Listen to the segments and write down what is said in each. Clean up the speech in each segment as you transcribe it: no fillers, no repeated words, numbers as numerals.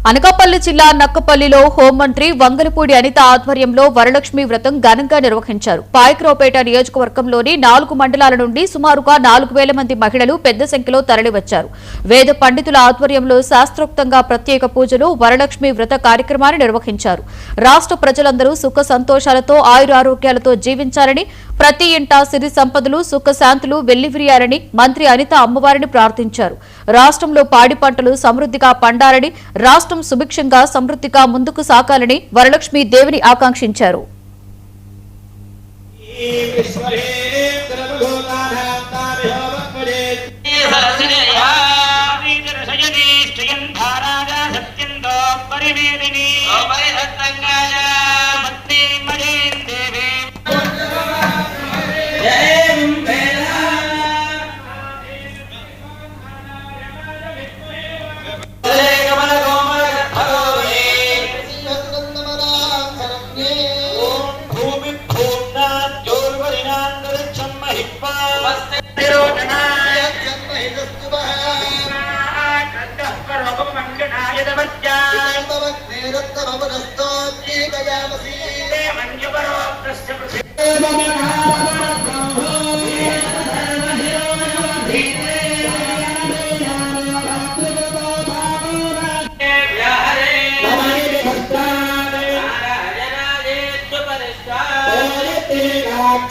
అనకాపల్లి జిల్లా నక్కపల్లిలో హోంమంత్రి వంగలపూడి అనిత ఆధ్వర్యంలో వరలక్ష్మి వ్రతం ఘనంగా నిర్వహించారు. పాయకరావుపేట నియోజకవర్గంలోని 4 మండలాల నుండి సుమారుగా 4000 మంది మహిళలు పెద్ద సంఖ్యలో తరలివచ్చారు. వేద పండితుల ఆధ్వర్యంలో శాస్త్రోక్తంగా ప్రత్యేక పూజలు, వరలక్ష్మి వ్రత కార్యక్రమాన్ని నిర్వహించారు. రాష్ట్ర ప్రజలందరూ సుఖ సంతోషాలతో ఆయురారోగ్యాలతో జీవించాలని, ప్రతి ఇంటా సిరి సంపదలు, సుఖశాంతులు వెల్లివిరియాలని మంత్రి అనిత అమ్మవారిని ప్రార్థించారు. రాష్ట్రంలో పాడి పంటలు సమృద్ధిగా పండాలని, రాష్ట్రం సుభిక్షంగా సమృద్ధిగా ముందుకు సాగాలని వరలక్ష్మి దేవిని ఆకాంక్షించారు.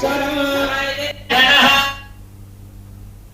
Chana